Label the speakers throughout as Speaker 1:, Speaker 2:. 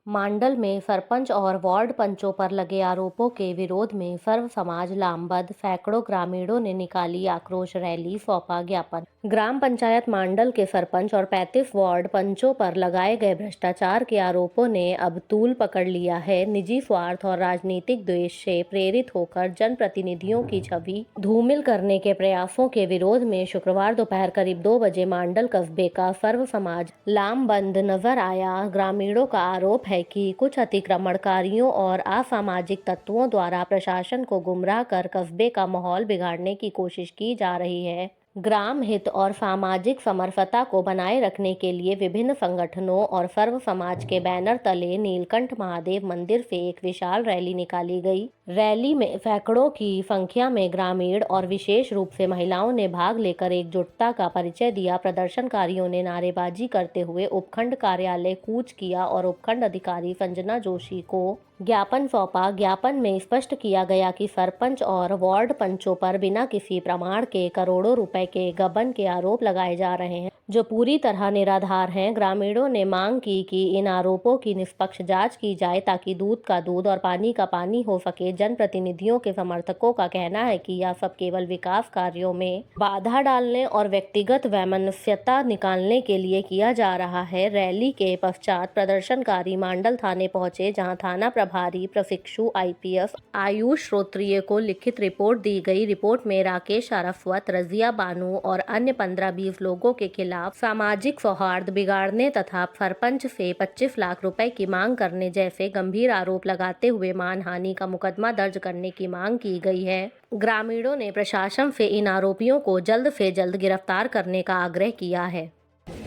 Speaker 1: मांडल में सरपंच और वार्ड पंचों पर लगे आरोपों के विरोध में सर्व समाज लामबंद सैकड़ों ग्रामीणों ने निकाली आक्रोश रैली, सौंपा ज्ञापन। ग्राम पंचायत मांडल के सरपंच और 35 वार्ड पंचों पर लगाए गए भ्रष्टाचार के आरोपों ने अब तूल पकड़ लिया है। निजी स्वार्थ और राजनीतिक द्वेष से प्रेरित होकर जनप्रतिनिधियों की छवि धूमिल करने के प्रयासों के विरोध में शुक्रवार दोपहर करीब 2 बजे मांडल कस्बे का सर्व समाज लामबंद नजर आया। ग्रामीणों का आरोप है कि कुछ अतिक्रमणकारियों और असामाजिक तत्वों द्वारा प्रशासन को गुमराह कर कस्बे का माहौल बिगाड़ने की कोशिश की जा रही है। ग्राम हित और सामाजिक समरसता को बनाए रखने के लिए विभिन्न संगठनों और सर्व समाज के बैनर तले नीलकंठ महादेव मंदिर से एक विशाल रैली निकाली गई। रैली में सैकड़ों की संख्या में ग्रामीण और विशेष रूप से महिलाओं ने भाग लेकर एकजुटता का परिचय दिया। प्रदर्शनकारियों ने नारेबाजी करते हुए उपखंड कार्यालय कूच किया और उपखंड अधिकारी संजना जोशी को ज्ञापन सौंपा। ज्ञापन में स्पष्ट किया गया कि सरपंच और वार्ड पंचों पर बिना किसी प्रमाण के करोड़ों रुपए के गबन के आरोप लगाए जा रहे हैं, जो पूरी तरह निराधार हैं। ग्रामीणों ने मांग की कि इन आरोपों की निष्पक्ष जांच की जाए ताकि दूध का दूध और पानी का पानी हो सके। जनप्रतिनिधियों के समर्थकों का कहना है कि यह सब केवल विकास कार्यों में बाधा डालने और व्यक्तिगत वैमनस्यता निकालने के लिए किया जा रहा है। रैली के पश्चात प्रदर्शनकारी मांडल थाने पहुंचे, जहां थाना प्रभारी प्रशिक्षु IPS आयुष श्रोत्रिय को लिखित रिपोर्ट दी गई। रिपोर्ट में राकेश अरफवत, रजिया बानू और अन्य 15-20 लोगों के खिलाफ सामाजिक सौहार्द बिगाड़ने तथा सरपंच से 25 लाख रुपए की मांग करने जैसे गंभीर आरोप लगाते हुए मानहानि का मुकदमा दर्ज करने की मांग की गई है। ग्रामीणों ने प्रशासन से इन आरोपियों को जल्द से जल्द गिरफ्तार करने का आग्रह किया है।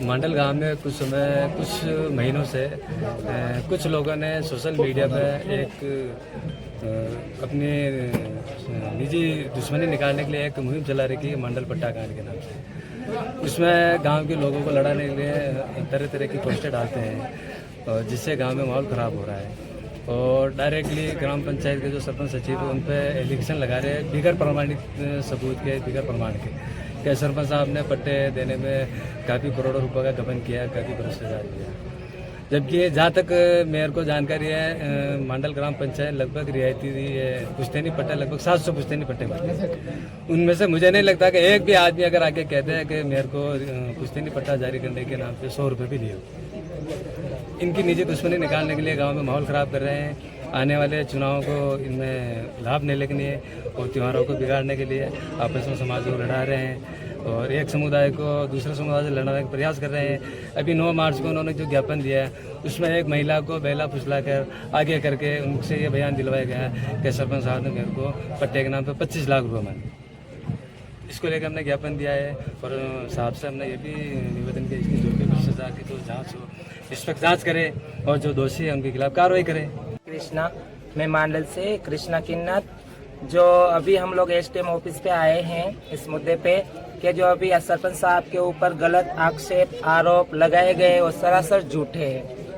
Speaker 2: मांडल गांव में कुछ महीनों से कुछ लोगों ने सोशल मीडिया पर एक अपनी निजी दुश्मनी निकालने के लिए एक मुहिम चला रही है, मांडल पट्टा कांड के नाम से। उसमें गांव के लोगों को लड़ाने के लिए तरह तरह की पोस्टें डालते हैं और जिससे गांव में माहौल ख़राब हो रहा है। और डायरेक्टली ग्राम पंचायत के जो सरपंच सचिव है उन पर एलिगेशन लगा रहे हैं बिगर प्रमाणित सबूत के, बिगर प्रमाण के सरपंच साहब ने पट्टे देने में काफ़ी करोड़ों रुपए का गबन किया, काफ़ी भ्रष्टाचार किया। जबकि जहाँ तक मेयर को जानकारी है, मांडल ग्राम पंचायत लगभग रियायती पुश्तैनी पट्टे लगभग 700 पुश्तैनी पट्टे मिलते। उनमें से मुझे नहीं लगता कि एक भी आदमी अगर आके कहते हैं कि मेयर को पुश्तैनी पट्टा जारी करने के नाम पे 100 रुपये भी लिए। इनकी निजी दुश्मनी निकालने के लिए गाँव में माहौल ख़राब कर रहे हैं। आने वाले चुनावों को इनमें लाभ लेने के लिए और त्योहारों को बिगाड़ने के लिए आपस में समाज को लड़ा रहे हैं और एक समुदाय को दूसरे समुदाय से लड़ाने का प्रयास कर रहे हैं। अभी 9 मार्च को उन्होंने जो ज्ञापन दिया है उसमें एक महिला को बेला फुसला कर आगे करके उनसे ये बयान दिलवाया गया है कि सरपंच साहब ने मेरे को पट्टे के नाम पर 25 लाख रुपये मांगे। इसको लेकर हमने ज्ञापन दिया है और साहब से हमने ये भी निवेदन किया इसकी जो भी भ्रष्टाचार की तो जाँच हो, निष्पक्ष जाँच करें और जो दोषी है उनके खिलाफ कार्रवाई करें।
Speaker 3: कृष्णा, मैं मांडल से कृष्णा किन्नत। जो अभी हम लोग SDM ऑफिस पे आए हैं इस मुद्दे पे कि जो अभी सरपंच साहब के ऊपर गलत आक्षेप आरोप लगाए गए वो सरासर झूठे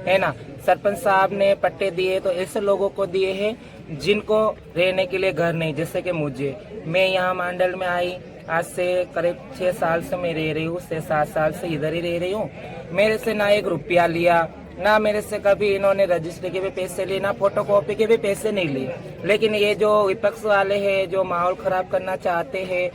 Speaker 3: है ना। सरपंच साहब ने पट्टे दिए तो ऐसे लोगों को दिए हैं जिनको रहने के लिए घर नहीं, जैसे कि मुझे, मैं यहाँ मांडल में आई आज से करीब 6 साल से मैं रह रही हूँ, 6-7 साल से इधर ही रह रही हूँ। मेरे से ना 1 रुपया लिया, ना मेरे से कभी इन्होंने रजिस्ट्री के भी पैसे लिए, ना फोटोकॉपी के भी पैसे नहीं लिए। लेकिन ये जो विपक्ष वाले हैं जो माहौल खराब करना चाहते हैं,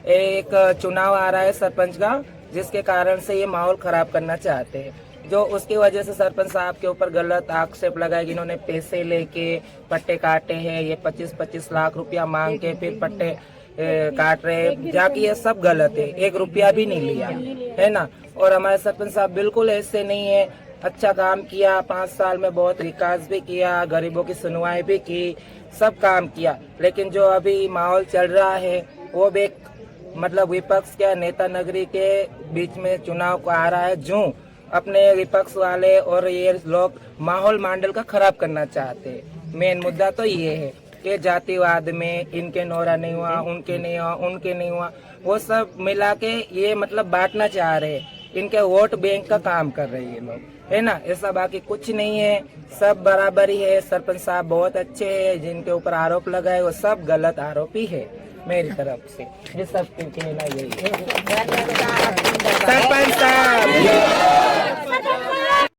Speaker 3: एक चुनाव आ रहा है सरपंच का जिसके कारण से ये माहौल खराब करना चाहते हैं, जो उसकी वजह से सरपंच साहब के ऊपर गलत आक्षेप लगाए कि इन्होंने पैसे लेके पट्टे काटे हैं। ये 25-25 लाख रुपया मांग के फिर पट्टे काट रहे, जाके ये सब गलत है। 1 रुपया भी नहीं लिया है ना। और हमारे सरपंच साहब बिल्कुल ऐसे नहीं है, अच्छा काम किया, 5 साल में बहुत विकास भी किया, गरीबों की सुनवाई भी की, सब काम किया। लेकिन जो अभी माहौल चल रहा है वो भी मतलब विपक्ष के नेता नगरी के बीच में चुनाव को आ रहा है, जो अपने विपक्ष वाले और ये लोग माहौल मांडल का खराब करना चाहते हैं। मेन मुद्दा तो ये है कि जातिवाद में इनके नौरा नहीं हुआ, उनके नहीं हुआ, उनके नहीं हुआ, वो सब मिला के ये मतलब बांटना चाह रहे हैं। इनके वोट बैंक का काम कर रहे हैं ये लोग, है ना। ऐसा बाकी कुछ नहीं है, सब बराबर ही है। सरपंच साहब बहुत अच्छे हैं, जिनके ऊपर आरोप लगाए वो सब गलत आरोपी है मेरी तरफ से। ये सब कहना यही है। सरपंच साहब